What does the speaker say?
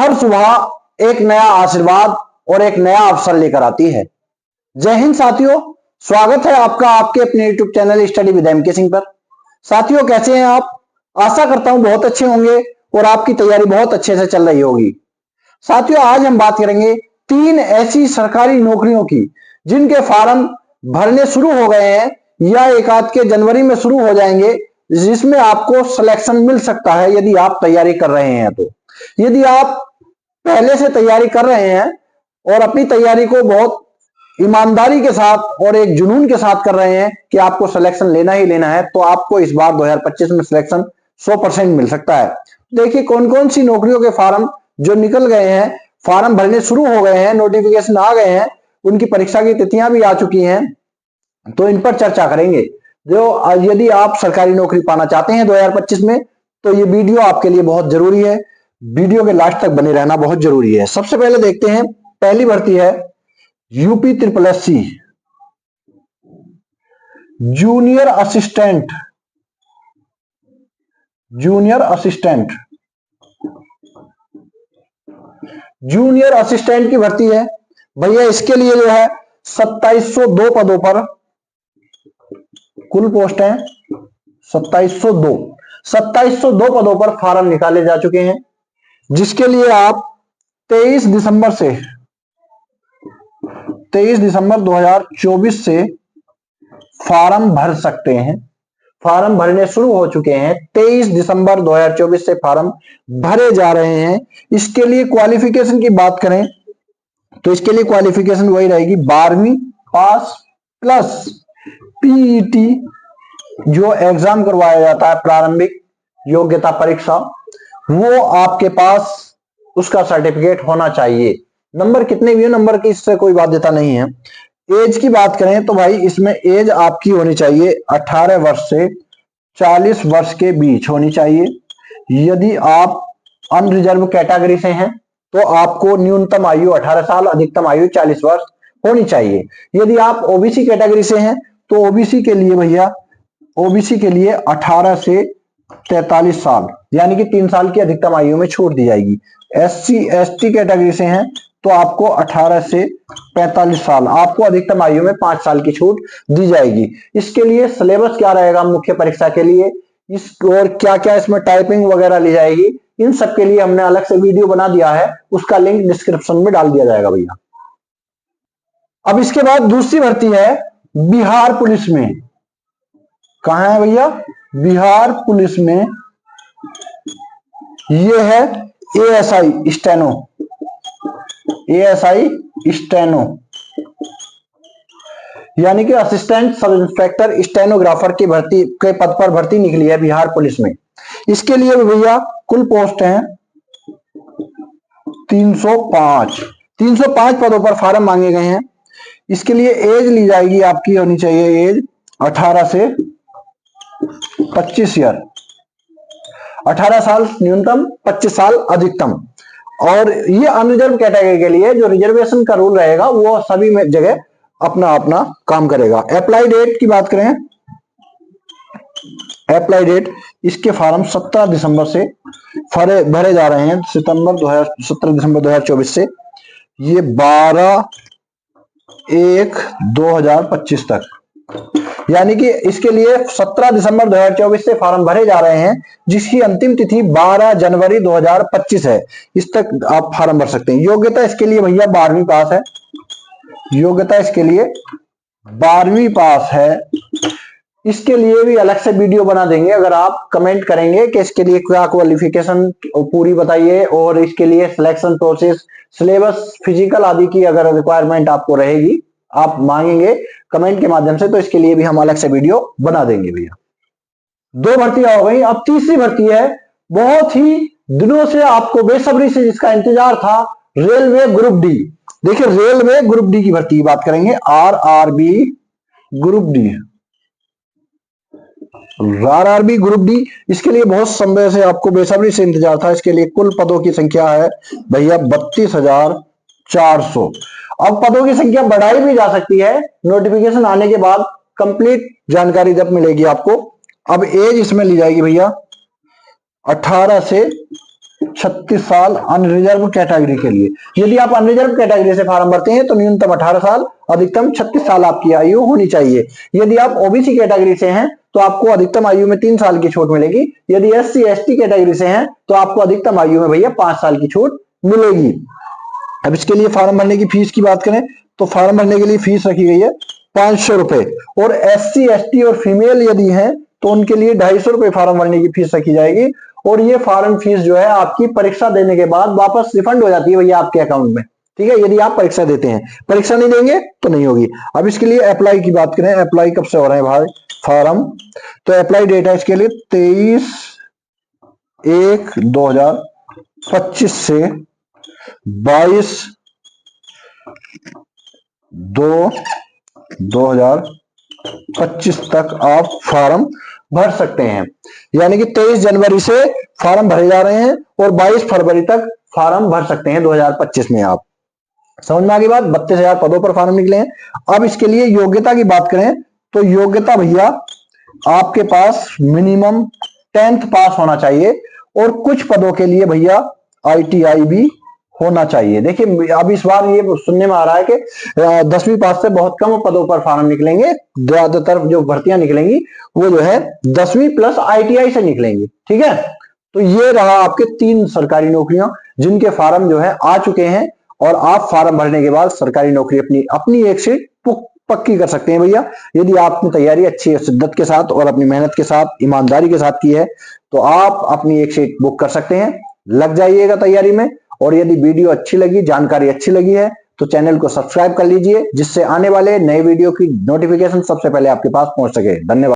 हर सुबह एक नया आशीर्वाद और एक नया अवसर लेकर आती है। जय हिंद साथियों, स्वागत है आपका आपके अपने YouTube channel study with M K Singh पर। साथियों, कैसे हैं आप? आशा करता हूं बहुत अच्छे होंगे और आपकी तैयारी बहुत अच्छे से चल रही होगी। साथियों, आज हम बात करेंगे 3 ऐसी सरकारी नौकरियों की जिनके फॉर्म भरने शुरू हो गए हैं या एक आध के जनवरी में शुरू हो जाएंगे, जिसमें आपको सिलेक्शन मिल सकता है यदि आप तैयारी कर रहे हैं। तो यदि आप पहले से तैयारी कर रहे हैं और अपनी तैयारी को बहुत ईमानदारी के साथ और एक जुनून के साथ कर रहे हैं कि आपको सिलेक्शन लेना ही लेना है, तो आपको इस बार 2025 में सिलेक्शन 100% मिल सकता है। देखिए कौन कौन सी नौकरियों के फॉर्म जो निकल गए हैं, फॉर्म भरने शुरू हो गए हैं, नोटिफिकेशन आ गए हैं, उनकी परीक्षा की तिथियां भी आ चुकी हैं, तो इन पर चर्चा करेंगे। जो यदि आप सरकारी नौकरी पाना चाहते हैं 2025 में, तो ये वीडियो आपके लिए बहुत जरूरी है। वीडियो के लास्ट तक बने रहना बहुत जरूरी है। सबसे पहले देखते हैं, पहली भर्ती है यूपी SSSC जूनियर असिस्टेंट की भर्ती है भैया। इसके लिए जो है 2702 पदों पर कुल पोस्ट है 2702 पदों पर फॉर्म निकाले जा चुके हैं, जिसके लिए आप 23 दिसंबर 2024 से फॉर्म भर सकते हैं। फॉर्म भरने शुरू हो चुके हैं, 23 दिसंबर 2024 से फॉर्म भरे जा रहे हैं। इसके लिए क्वालिफिकेशन की बात करें तो इसके लिए क्वालिफिकेशन वही रहेगी, 12वीं पास प्लस पीईटी जो एग्जाम करवाया जाता है, प्रारंभिक योग्यता परीक्षा, वो आपके पास उसका सर्टिफिकेट होना चाहिए। नंबर कितने भी हो, नंबर की इससे कोई बाध्यता नहीं है। एज की बात करें तो भाई इसमें एज आपकी होनी चाहिए 18 वर्ष से 40 वर्ष के बीच होनी चाहिए। यदि आप अनरिजर्व कैटेगरी से हैं तो आपको न्यूनतम आयु 18 साल, अधिकतम आयु 40 वर्ष होनी चाहिए। यदि आप ओबीसी कैटेगरी से हैं तो ओबीसी के लिए भैया, ओबीसी के लिए 18 से 43 साल यानी कि 3 साल की अधिकतम आयु में छूट दी जाएगी। SC ST कैटेगरी से हैं तो आपको 18 से 45 साल, आपको अधिकतम आयु में 5 साल की छूट दी जाएगी। इसके लिए सिलेबस क्या रहेगा मुख्य परीक्षा के लिए, इस और क्या क्या इसमें टाइपिंग वगैरह ली जाएगी, इन सब के लिए हमने अलग से वीडियो बना दिया है, उसका लिंक डिस्क्रिप्शन में डाल दिया जाएगा भैया। अब इसके बाद दूसरी भर्ती है बिहार पुलिस में। कहां है भैया? बिहार पुलिस में। ये है ASI स्टेनो यानी कि असिस्टेंट सब इंस्पेक्टर स्टेनोग्राफर की भर्ती के पद पर भर्ती निकली है बिहार पुलिस में। इसके लिए भैया कुल पोस्ट हैं 305 पदों पर फॉर्म मांगे गए हैं। इसके लिए एज ली जाएगी, आपकी होनी चाहिए एज 18 से 25 ईयर, 18 साल न्यूनतम, 25 साल अधिकतम। और ये अनरिजर्व कैटेगरी के लिए जो रिजर्वेशन का रूल रहेगा वो सभी में जगह अपना अपना काम करेगा। अप्लाई डेट की बात करें, अप्लाई डेट इसके फॉर्म 17 दिसंबर से भरे जा रहे हैं, 17 दिसंबर 2024 से ये 12/1/2025 तक, यानी कि इसके लिए 17 दिसंबर 2024 से फॉर्म भरे जा रहे हैं, जिसकी अंतिम तिथि 12 जनवरी 2025 है। इस तक आप फॉर्म भर सकते हैं। योग्यता इसके लिए भैया 12वीं पास है, योग्यता इसके लिए 12वीं पास है। इसके लिए भी अलग से वीडियो बना देंगे, अगर आप कमेंट करेंगे कि इसके लिए क्या क्वालिफिकेशन पूरी बताइए और इसके लिए सिलेक्शन प्रोसेस, सिलेबस, फिजिकल आदि की अगर रिक्वायरमेंट आपको रहेगी, आप मांगेंगे कमेंट के माध्यम से, तो इसके लिए भी हम अलग से वीडियो बना देंगे भैया। 2 भर्तियां हो गई। अब तीसरी भर्ती है, बहुत ही दिनों से आपको बेसब्री से जिसका इंतजार था, रेलवे ग्रुप डी। देखिए रेलवे ग्रुप डी की भर्ती की बात करेंगे, RRB group D, RRB group D. इसके लिए बहुत समय से आपको बेसब्री से इंतजार था। इसके लिए कुल पदों की संख्या है भैया 32,400। अब पदों की संख्या बढ़ाई भी जा सकती है नोटिफिकेशन आने के बाद, कंप्लीट जानकारी जब मिलेगी आपको। अब एज इसमें ली जाएगी भैया 18 से 36 साल अनरिजर्व कैटेगरी के लिए। यदि आप अनरिजर्व कैटेगरी से फॉर्म भरते हैं तो न्यूनतम 18 साल, अधिकतम 36 साल आपकी आयु होनी चाहिए। यदि आप ओबीसी कैटेगरी से हैं तो आपको अधिकतम आयु में 3 साल की छूट मिलेगी। यदि SC ST कैटेगरी से हैं तो आपको अधिकतम आयु में भैया 5 साल की छूट मिलेगी। अब इसके लिए फॉर्म भरने की फीस की बात करें तो फॉर्म भरने के लिए फीस रखी गई है 500 रुपए, और SC ST और फीमेल यदि हैं तो उनके लिए 250 रुपए फॉर्म भरने की फीस रखी जाएगी। और ये फॉर्म फीस जो है आपकी परीक्षा देने के बाद वापस रिफंड हो जाती है भैया आपके अकाउंट में, ठीक है, यदि आप परीक्षा देते हैं। परीक्षा नहीं देंगे तो नहीं होगी। अब इसके लिए अप्लाई की बात करें, अप्लाई कब से हो रहे हैं भाई फॉर्म, तो अप्लाई डेट है इसके लिए 23/1/2025 से 22/2/2025 तक आप फॉर्म भर सकते हैं। यानी कि 23 जनवरी से फॉर्म भरे जा रहे हैं और 22 फरवरी तक फॉर्म भर सकते हैं 2025 में। आप समझ में आ गई बात। 32,000 पदों पर फॉर्म निकले हैं। अब इसके लिए योग्यता की बात करें तो योग्यता भैया आपके पास मिनिमम 10th पास होना चाहिए, और कुछ पदों के लिए भैया ITI भी होना चाहिए। देखिए अब इस बार ये सुनने में आ रहा है कि 10वीं पास से बहुत कम पदों पर फॉर्म निकलेंगे, ज्यादातर जो भर्तियां निकलेंगी वो जो है 10वीं प्लस ITI से निकलेंगी, ठीक है। तो ये रहा आपके 3 सरकारी नौकरियां जिनके फॉर्म जो है आ चुके हैं, और आप फॉर्म भरने के बाद सरकारी नौकरी अपनी एक सीट पक्की कर सकते हैं भैया। यदि आपने तैयारी अच्छी शिद्दत के साथ और अपनी मेहनत के साथ ईमानदारी के साथ की है तो आप अपनी एक सीट बुक कर सकते हैं। लग जाइएगा तैयारी में। और यदि वीडियो अच्छी लगी, जानकारी अच्छी लगी है तो चैनल को सब्सक्राइब कर लीजिए, जिससे आने वाले नए वीडियो की नोटिफिकेशन सबसे पहले आपके पास पहुंच सके। धन्यवाद।